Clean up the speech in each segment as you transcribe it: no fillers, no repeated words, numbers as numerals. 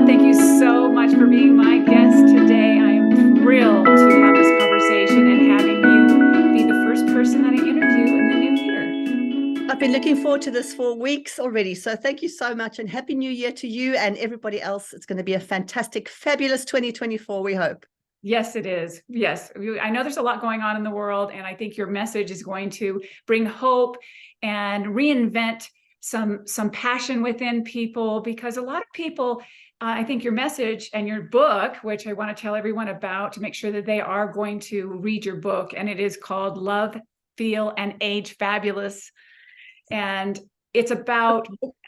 thank you so much for being my guest today. I am thrilled to have this conversation and having you be the first person that I interview in the new year. I've been looking forward to this for weeks already. So thank you so much, and Happy New Year to you and everybody else. It's going to be a fantastic, fabulous 2024, we hope. Yes, it is. Yes. I know there's a lot going on in the world, and I think your message is going to bring hope and reinvent some passion within people, because a lot of people, I think your message and your book, which I want to tell everyone about to make sure that they are going to read your book, and it is called Love, Feel, and Age Fabulous. And it's about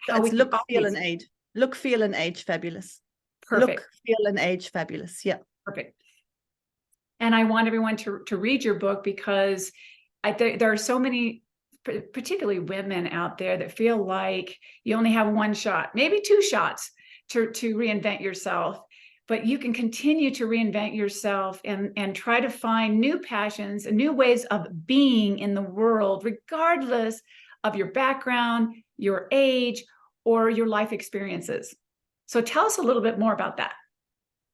how we look, feel, and age. Look, feel, and age fabulous. Perfect. Look, feel, and age fabulous. Yeah. Perfect. And I want everyone to read your book, because there are so many, particularly women out there, that feel like you only have one shot, maybe two shots to reinvent yourself. But you can continue to reinvent yourself and try to find new passions and new ways of being in the world, regardless of your background, your age, or your life experiences. So tell us a little bit more about that.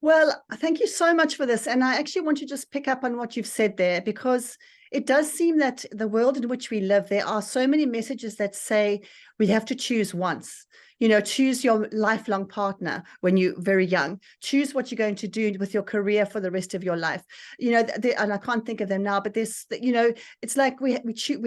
Well, thank you so much for this. And I actually want to just pick up on what you've said there, because it does seem that the world in which we live, there are so many messages that say we have to choose once. You know, choose your lifelong partner when you're very young. Choose what you're going to do with your career for the rest of your life. You know, and I can't think of them now, but there's, you know, it's like we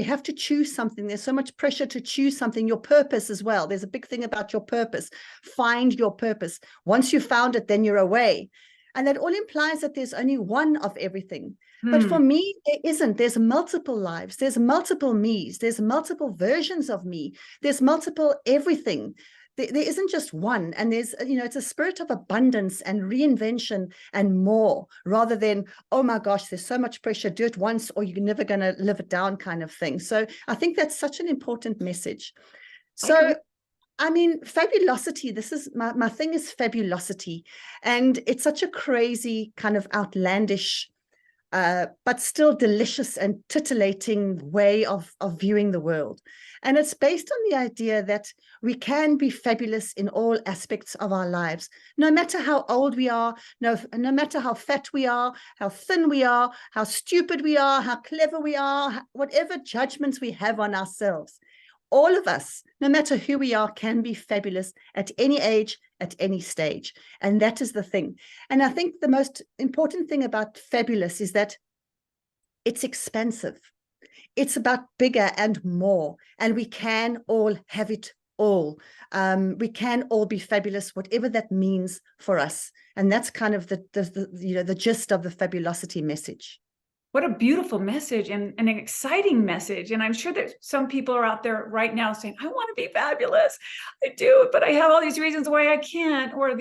have to choose something. There's so much pressure to choose something. Your purpose as well. There's a big thing about your purpose. Find your purpose. Once you found it, then you're away. And that all implies that there's only one of everything. But for me, there isn't. There's multiple lives. There's multiple me's. There's multiple versions of me. There's multiple everything. There isn't just one. And there's, you know, it's a spirit of abundance and reinvention and more, rather than, oh my gosh, there's so much pressure, do it once or you're never going to live it down kind of thing. So I think that's such an important message. So I mean, fabulosity, this is my thing is fabulosity. And it's such a crazy kind of outlandish, but still delicious and titillating way of viewing the world. And it's based on the idea that we can be fabulous in all aspects of our lives, no matter how old we are, no matter how fat we are, how thin we are, how stupid we are, how clever we are, whatever judgments we have on ourselves. All of us, no matter who we are, can be fabulous at any age, at any stage. And that is the thing. And I think the most important thing about fabulous is that it's expansive. It's about bigger and more. And we can all have it all. We can all be fabulous, whatever that means for us. And that's kind of the gist of the Fabulosity message. What a beautiful message, and an exciting message. And I'm sure that some people are out there right now saying, I want to be fabulous. I do, but I have all these reasons why I can't, or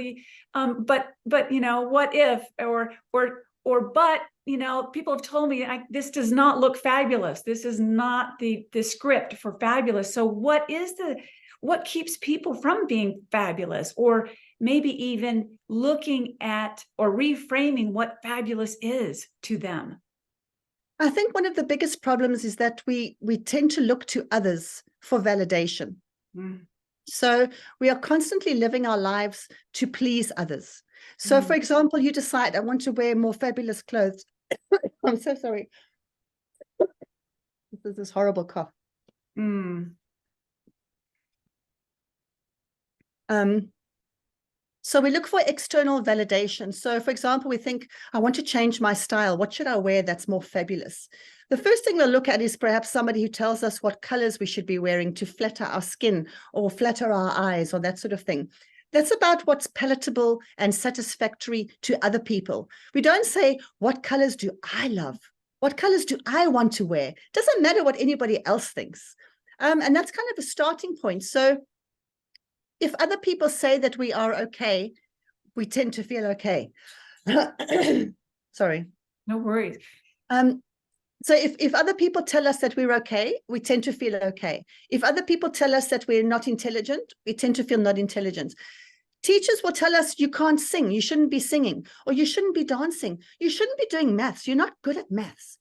but you know, what if, but, you know, people have told me this does not look fabulous. This is not the script for fabulous. So what keeps people from being fabulous, or maybe even looking at or reframing what fabulous is to them? I think one of the biggest problems is that we tend to look to others for validation. So we are constantly living our lives to please others. So for example, you decide, I want to wear more fabulous clothes. I'm so sorry. This is this horrible cough. So we look for external validation. So for example, we think, I want to change my style. What should I wear that's more fabulous? The first thing we'll look at is perhaps somebody who tells us what colors we should be wearing to flatter our skin or flatter our eyes or that sort of thing. That's about what's palatable and satisfactory to other people. We don't say, what colors do I love? What colors do I want to wear? Doesn't matter what anybody else thinks. And that's kind of a starting point. So if other people say that we are okay, we tend to feel okay. Sorry. No worries. So if other people tell us that we're okay, we tend to feel okay. If other people tell us that we're not intelligent, we tend to feel not intelligent. Teachers will tell us you can't sing, you shouldn't be singing, or you shouldn't be dancing, you shouldn't be doing maths, you're not good at maths.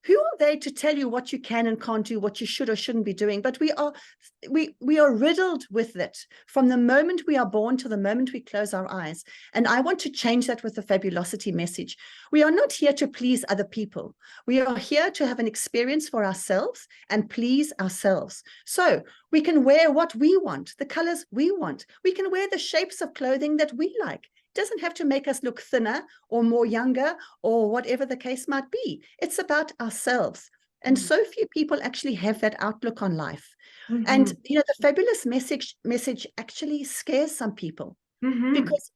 Who are they to tell you what you can and can't do, what you should or shouldn't be doing? But we are riddled with it from the moment we are born to the moment we close our eyes. And I want to change that with the Fabulosity message. We are not here to please other people. We are here to have an experience for ourselves and please ourselves. So we can wear what we want, the colors we want. We can wear the shapes of clothing that we like. Doesn't have to make us look thinner or more younger or whatever the case might be. It's about ourselves. And so few people actually have that outlook on life. And the fabulous message actually scares some people because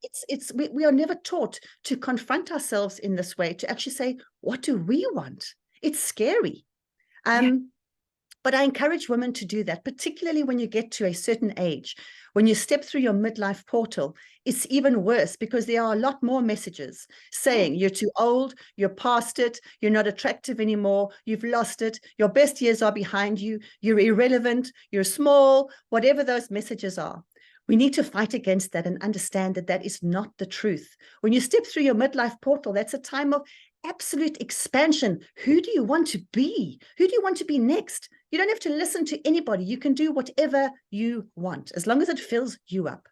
we are never taught to confront ourselves in this way, to actually say, what do we want? It's scary. But I encourage women to do that, particularly when you get to a certain age. When you step through your midlife portal, it's even worse because there are a lot more messages saying you're too old, you're past it, you're not attractive anymore, you've lost it, your best years are behind you, you're irrelevant, you're small, whatever those messages are. We need to fight against that and understand that that is not the truth. When you step through your midlife portal, that's a time of absolute expansion. Who do you want to be? Who do you want to be next? You don't have to listen to anybody. You can do whatever you want, as long as it fills you up.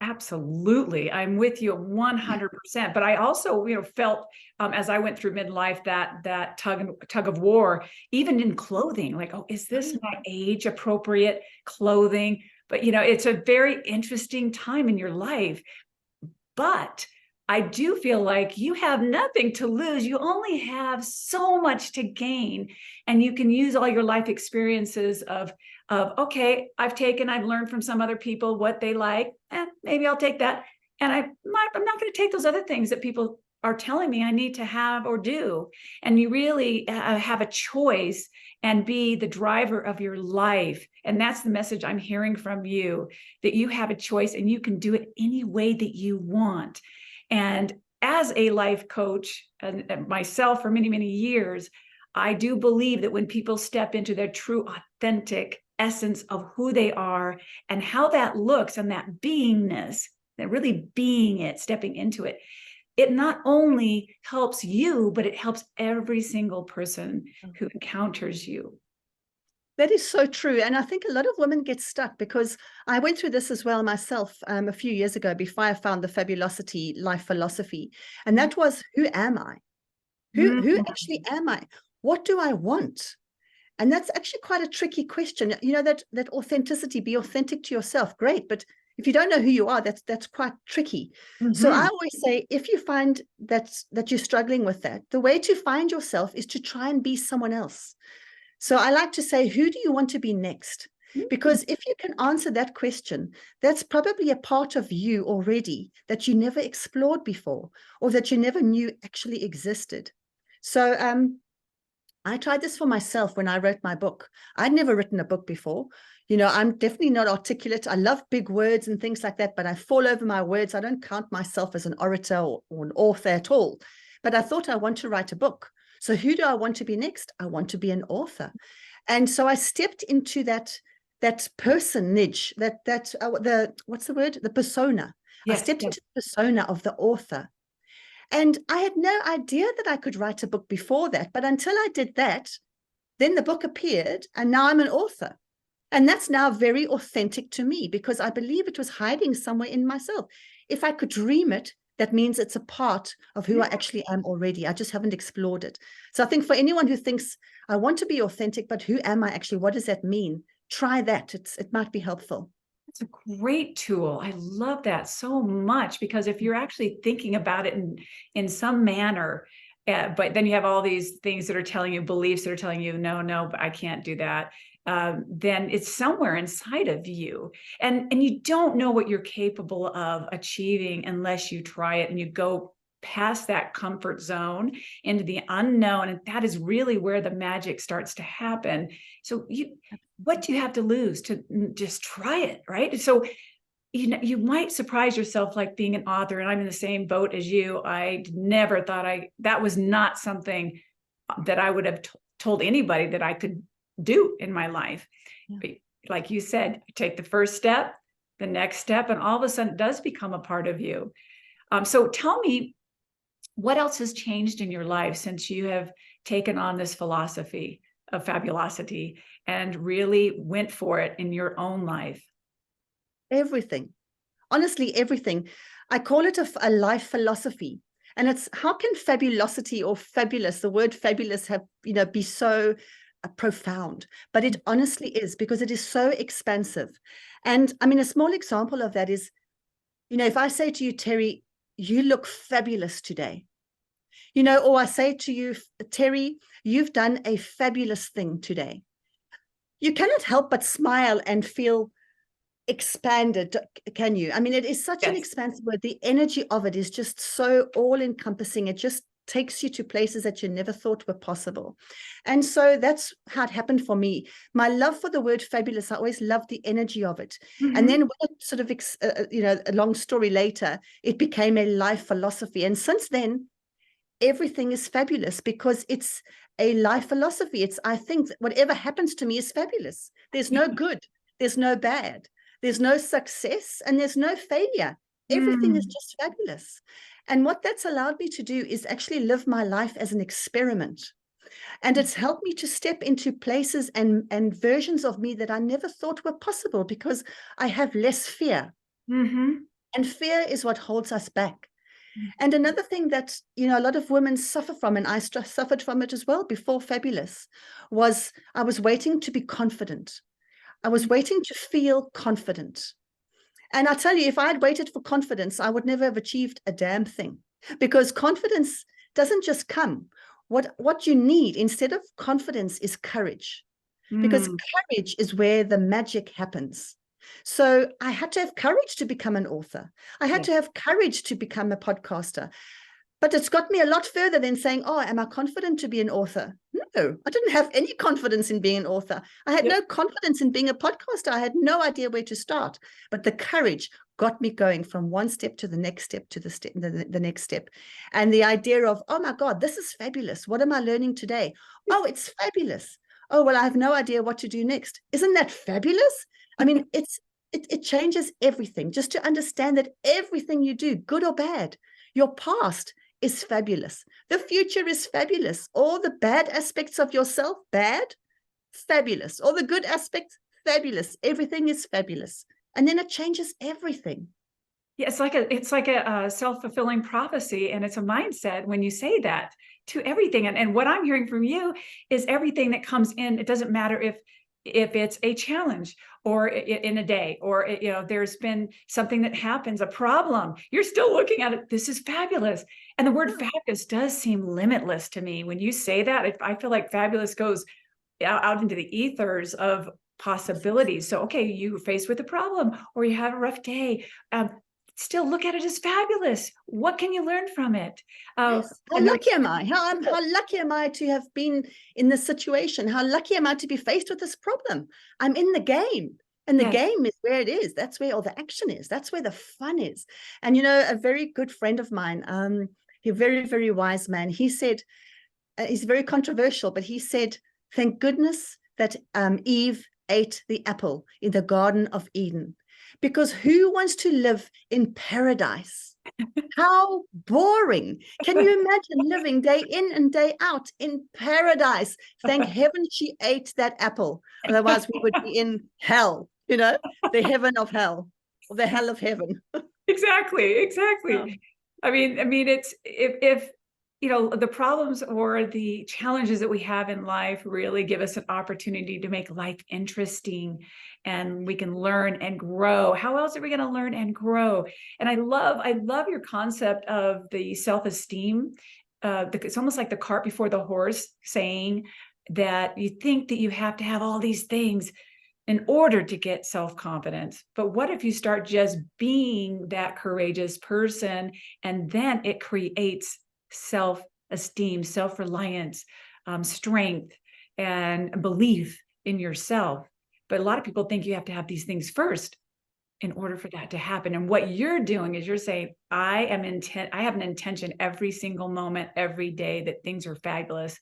Absolutely. I'm with you 100%. But I also, felt as I went through midlife, that tug of war, even in clothing, like, oh, is this my age appropriate clothing? But, it's a very interesting time in your life. But I do feel like you have nothing to lose. You only have so much to gain, and you can use all your life experiences of okay, I've learned from some other people what they like, and maybe I'll take that. And I'm not going to take those other things that people are telling me I need to have or do. And you really have a choice and be the driver of your life. And that's the message I'm hearing from you, that you have a choice and you can do it any way that you want. And as a life coach and myself for many, many years, I do believe that when people step into their true, authentic essence of who they are and how that looks and that beingness, that really being it, stepping into it, it not only helps you, but it helps every single person who encounters you. That is so true. And I think a lot of women get stuck because I went through this as well myself a few years ago before I found the Fabulosity life philosophy. And that was, who am I? Who actually am I? What do I want? And that's actually quite a tricky question. That authenticity, be authentic to yourself. Great. But if you don't know who you are, that's quite tricky. So I always say, if you find that you're struggling with that, the way to find yourself is to try and be someone else. So I like to say, who do you want to be next? Because if you can answer that question, that's probably a part of you already that you never explored before, or that you never knew actually existed. So I tried this for myself when I wrote my book. I'd never written a book before. I'm definitely not articulate. I love big words and things like that, but I fall over my words. I don't count myself as an orator or an author at all. But I thought, I want to write a book. So who do I want to be next? I want to be an author. And so I stepped into that personage, what's the word? The persona. Yes, I stepped into the persona of the author. And I had no idea that I could write a book before that. But until I did that, then the book appeared, and now I'm an author. And that's now very authentic to me because I believe it was hiding somewhere in myself. If I could dream it, that means it's a part of who I actually am already. I just haven't explored it. So I think for anyone who thinks, I want to be authentic, but who am I actually? What does that mean? Try that. It might be helpful. It's a great tool. I love that so much, because if you're actually thinking about it in some manner, but then you have all these things that are telling you, beliefs that are telling you, no, but I can't do that. Then it's somewhere inside of you. And you don't know what you're capable of achieving unless you try it and you go past that comfort zone into the unknown. And that is really where the magic starts to happen. So what do you have to lose to just try it, right? So you might surprise yourself, like being an author, and I'm in the same boat as you. I never thought that was not something that I would have told anybody that I could do in my life. Yeah. But like you said, you take the first step, the next step, and all of a sudden it does become a part of you. So tell me, what else has changed in your life since you have taken on this philosophy of fabulosity and really went for it in your own life? Everything. Honestly, everything. I call it a life philosophy. And it's, how can fabulosity or fabulous, the word fabulous, have, be so profound? But it honestly is, because it is so expansive. And I mean, a small example of that is, if I say to you, Terry, you look fabulous today, or I say to you, Terry, you've done a fabulous thing today, you cannot help but smile and feel expanded, can you? I mean, it is such an expansive word. The energy of it is just so all-encompassing. It just takes you to places that you never thought were possible. And so that's how it happened for me. My love for the word fabulous, I always loved the energy of it. And then when it sort of, a long story later, it became a life philosophy. And since then, everything is fabulous, because it's a life philosophy. It's, I think that whatever happens to me is fabulous. There's no good, there's no bad, there's no success, and there's no failure. Everything is just fabulous. And what that's allowed me to do is actually live my life as an experiment. And it's helped me to step into places and versions of me that I never thought were possible, because I have less fear. And fear is what holds us back. And another thing that, a lot of women suffer from, and I suffered from it as well before Fabulous, was I was waiting to be confident. I was waiting to feel confident. And I tell you, if I had waited for confidence, I would never have achieved a damn thing, because confidence doesn't just come. What you need instead of confidence is courage, because courage is where the magic happens. So I had to have courage to become an author. I had to have courage to become a podcaster. But it's got me a lot further than saying, oh, am I confident to be an author? No, I didn't have any confidence in being an author. I had no confidence in being a podcaster. I had no idea where to start. But the courage got me going from one step to the next step to the next step. And the idea of, oh my God, this is fabulous. What am I learning today? Oh, it's fabulous. Oh, well, I have no idea what to do next. Isn't that fabulous? I mean, it changes everything, just to understand that everything you do, good or bad, your past is fabulous. The future is fabulous. All the bad aspects of yourself, bad, fabulous. All the good aspects, fabulous. Everything is fabulous. And then it changes everything. Yeah, it's like a self-fulfilling prophecy, and it's a mindset when you say that to everything. And what I'm hearing from you is everything that comes in, it doesn't matter if it's a challenge or in a day, or there's been something that happens, a problem, you're still looking at it, this is fabulous. And the word fabulous does seem limitless to me. When you say that, I feel like fabulous goes out into the ethers of possibilities. So, okay, you're faced with a problem or you have a rough day. Still look at it as fabulous. What can you learn from it? Yes. How lucky am I? How lucky am I to have been in this situation? How lucky am I to be faced with this problem? I'm in the game. And the game is where it is. That's where all the action is. That's where the fun is. And, a very good friend of mine, a very, very wise man, he said, he's very controversial, but he said, thank goodness that Eve ate the apple in the Garden of Eden. Because who wants to live in paradise? How boring. Can you imagine living day in and day out in paradise? Thank heaven she ate that apple. Otherwise, we would be in hell, the heaven of hell, or the hell of heaven. Exactly. I mean, it's if the problems or the challenges that we have in life really give us an opportunity to make life interesting, and we can learn and grow. How else are we going to learn and grow? And I love your concept of the self-esteem. It's almost like the cart before the horse, saying that you think that you have to have all these things in order to get self-confidence. But what if you start just being that courageous person, and then it creates self-esteem, self-reliance, strength, and belief in yourself. But a lot of people think you have to have these things first in order for that to happen. And what you're doing is you're saying, I have an intention every single moment, every day, that things are fabulous.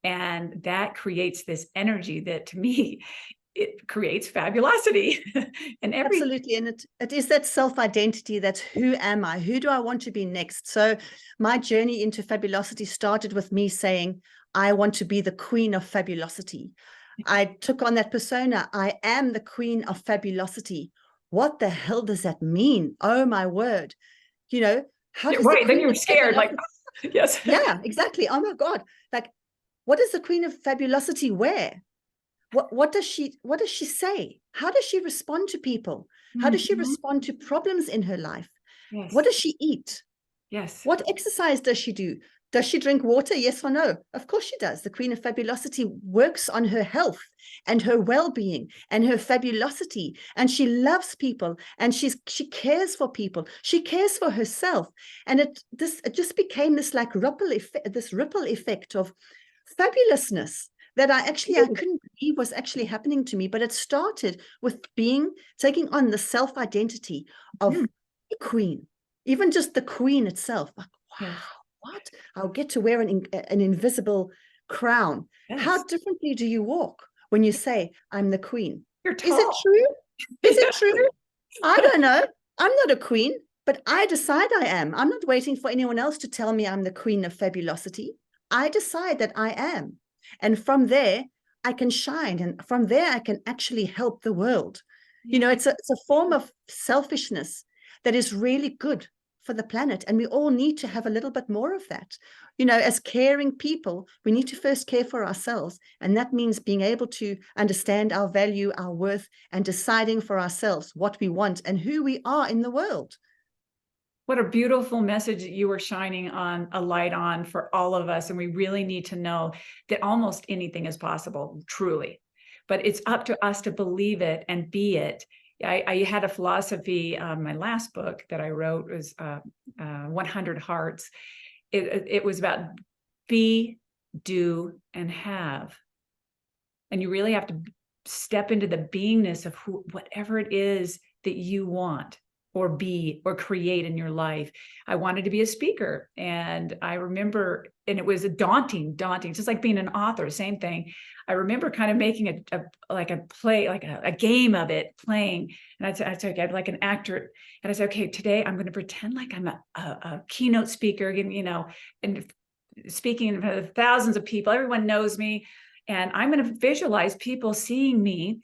And that creates this energy that, to me, it creates fabulosity. And absolutely. And it is that self-identity. That's who am I? Who do I want to be next? So my journey into Fabulosity started with me saying, I want to be the queen of fabulosity. I took on that persona. I am the queen of fabulosity. What the hell does that mean? Oh my word. You know, how does the Right. Then queen you're of scared, like, fabulosity, yes. yeah, exactly. Oh my God. Like, what does the queen of fabulosity wear? What does she say? How does she respond to people? How does she Mhm. respond to problems in her life? What Yes. does she eat? Yes. What exercise does she do? Does she drink water? Yes or no? Of course she does. The Queen of Fabulosity works on her health and her well-being and her fabulosity. And she loves people and she cares for people. She cares for herself. And it just became this like ripple effect of fabulousness that I couldn't believe was actually happening to me. But it started with taking on the self-identity of Mm. the queen, even just the queen itself. Like, wow, Yes. what? I'll get to wear an invisible crown. How Yes. differently do you walk when you say, I'm the queen? You're Is it tall. true? Is it Yeah. true? I don't know. I'm not a queen, but I decide I am. I'm not waiting for anyone else to tell me I'm the queen of fabulosity. I decide that I am. And from there, I can shine. And from there, I can actually help the world. You know, Yeah. it's a form of selfishness that is really good for the planet. And we all need to have a little bit more of that. You know, as caring people, we need to first care for ourselves. And that means being able to understand our value, our worth, and deciding for ourselves what we want and who we are in the world. What a beautiful message that you were shining on a light on for all of us. And we really need to know that almost anything is possible, truly. But it's up to us to believe it and be it. I had a philosophy, my last book that I wrote was 100 Hearts. It was about be, do, and have. And you really have to step into the beingness of whatever it is that you want or be or create in your life. I wanted to be a speaker. And I remember, and it was a daunting, just like being an author, same thing. I remember kind of making a play, like a game of it, playing. And I'd say, okay, I'd like an actor. And I said, okay, today I'm going to pretend like I'm a keynote speaker, and speaking in front of thousands of people. Everyone knows me. And I'm going to visualize people seeing me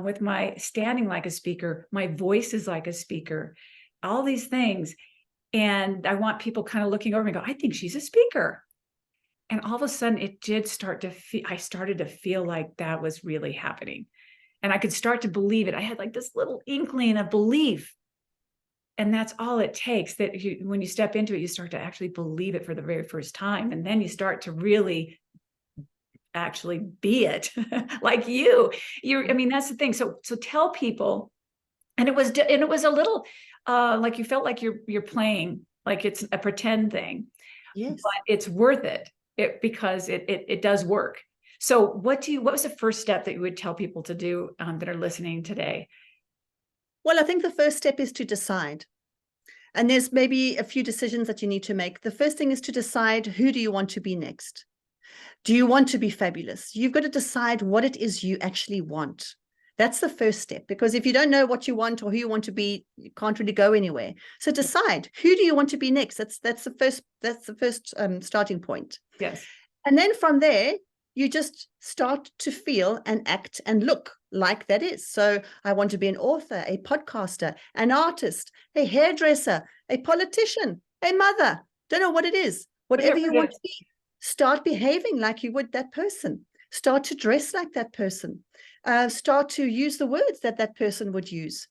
with my standing like a speaker, my voice is like a speaker, all these things. And I want people kind of looking over and go, I think she's a speaker. And all of a sudden it did start to feel, I started to feel like that was really happening. And I could start to believe it. I had like this little inkling of belief. And that's all it takes, that when you step into it, you start to actually believe it for the very first time. And then you start to really actually be it like I mean, that's the thing. So tell people. And it was a little like you felt like you're playing, like it's a pretend thing, Yes. but it's worth it, because it does work. So what was the first step that you would tell people to do that are listening today? Well, I think the first step is to decide. And there's maybe a few decisions that you need to make. The first thing is to decide, who do you want to be next? Do you want to be fabulous? You've got to decide what it is you actually want. That's the first step, because if you don't know what you want or who you want to be, you can't really go anywhere. So decide, who do you want to be next? That's the first starting point. Yes. And then from there, you just start to feel and act and look like that is. So I want to be an author, a podcaster, an artist, a hairdresser, a politician, a mother. Don't know what it is. Whatever you want to be, start behaving like you would that person. Start to dress like that person. Start to use the words that person would use.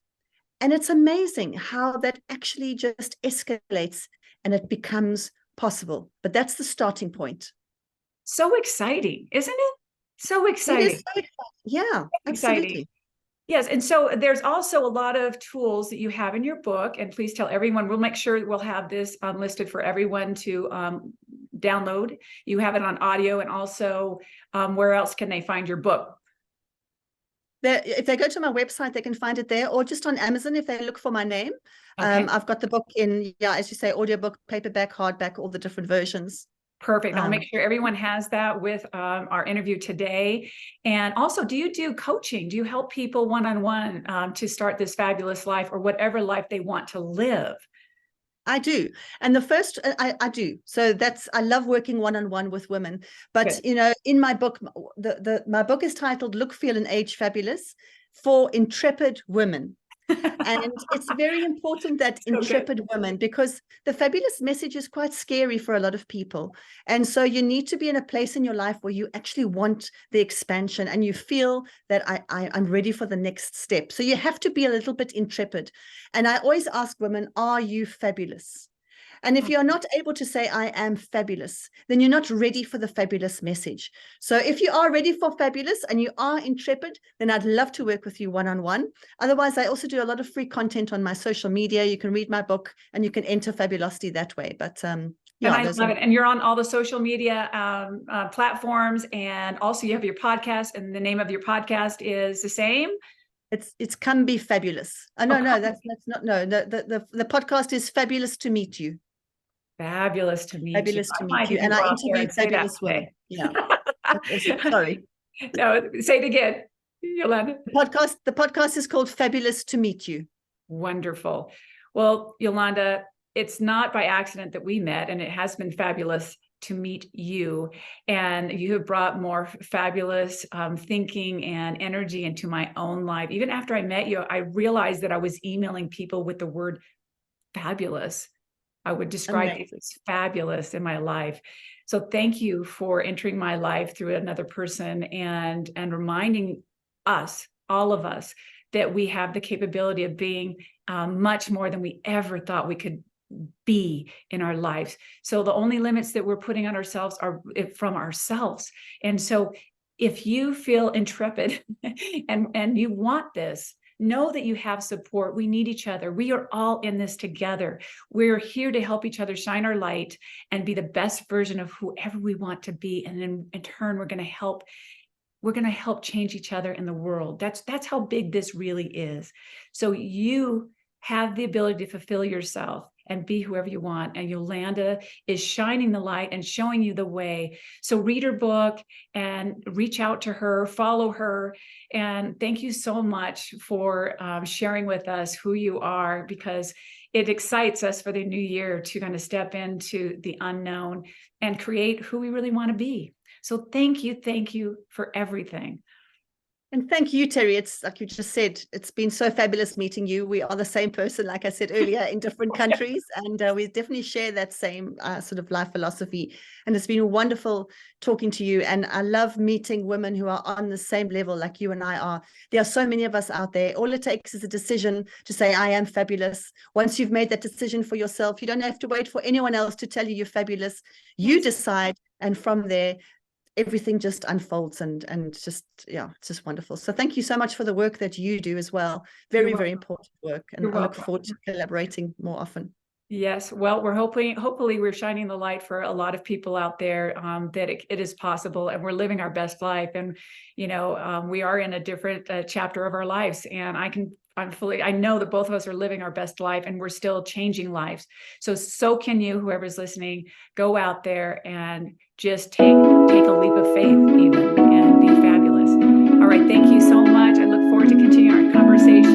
And it's amazing how that actually just escalates and it becomes possible. But that's the starting point. So exciting, isn't it? So It is exciting. so exciting. Yeah, Exciting. absolutely. Yes. And so there's also a lot of tools that you have in your book. And please tell everyone, we'll make sure we'll have this listed for everyone to download. You have it on audio, and also where else can they find your book? If they go to my website, they can find it there, or just on Amazon if they look for my name. Okay. I've got the book in, yeah, as you say, audiobook, paperback, hardback, all the different versions. Perfect. I'll make sure everyone has that with our interview today. And also, do you do coaching? Do you help people one-on-one to start this fabulous life or whatever life they want to live? I do. And the first, I do. So I love working one-on-one with women. But, Good. you know, in my book, my book is titled Look, Feel, and Age Fabulous for Intrepid Women. And it's very important that So good. intrepid women, because the fabulous message is quite scary for a lot of people. And so you need to be in a place in your life where you actually want the expansion and you feel that I'm ready for the next step. So you have to be a little bit intrepid. And I always ask women, are you fabulous? And if you're not able to say, I am fabulous, then you're not ready for the fabulous message. So if you are ready for fabulous and you are intrepid, then I'd love to work with you one-on-one. Otherwise, I also do a lot of free content on my social media. You can read my book and you can enter Fabulosity that way. But And I love it. And you're on all the social media platforms. And also you have your podcast, and the name of your podcast is the same. It's Come Be Fabulous. Oh, no, that's not, no, the podcast is Fabulous to Meet You. Fabulous to meet Fabulous you. to meet you. And I interview fabulous women. Yeah. Sorry. No, say it again, Yolanda. The podcast is called Fabulous to Meet You. Wonderful. Well, Yolanda, it's not by accident that we met, and it has been fabulous to meet you. And you have brought more fabulous thinking and energy into my own life. Even after I met you, I realized that I was emailing people with the word fabulous. I would describe it as fabulous in my life. So thank you for entering my life through another person and reminding us, all of us, that we have the capability of being much more than we ever thought we could be in our lives. So the only limits that we're putting on ourselves are from ourselves. And so if you feel intrepid and you want this, know that you have support. We need each other. We are all in this together. We're here to help each other shine our light and be the best version of whoever we want to be. And then in turn, we're going to help change each other in the world. That's how big this really is. So you have the ability to fulfill yourself and be whoever you want. And Yolanda is shining the light and showing you the way. So read her book and reach out to her, follow her. And thank you so much for sharing with us who you are, because it excites us for the new year to kind of step into the unknown and create who we really want to be. So thank you for everything. And thank you, Terry. It's like you just said, it's been so fabulous meeting you. We are the same person, like I said earlier, in different countries. And we definitely share that same sort of life philosophy. And it's been wonderful talking to you. And I love meeting women who are on the same level like you and I are. There are so many of us out there. All it takes is a decision to say, I am fabulous. Once you've made that decision for yourself, you don't have to wait for anyone else to tell you you're fabulous. You decide. And from there, everything just unfolds and just, yeah, it's just wonderful. So thank you so much for the work that you do as well. Very, very important work. And I look forward to collaborating more often. Yes. Well, we're hopefully we're shining the light for a lot of people out there that it is possible, and we're living our best life. And, you know, we are in a different chapter of our lives, and I know that both of us are living our best life, and we're still changing lives. So can you, whoever's listening. Go out there and just take a leap of faith even, and be fabulous. All right. Thank you so much. I look forward to continuing our conversation.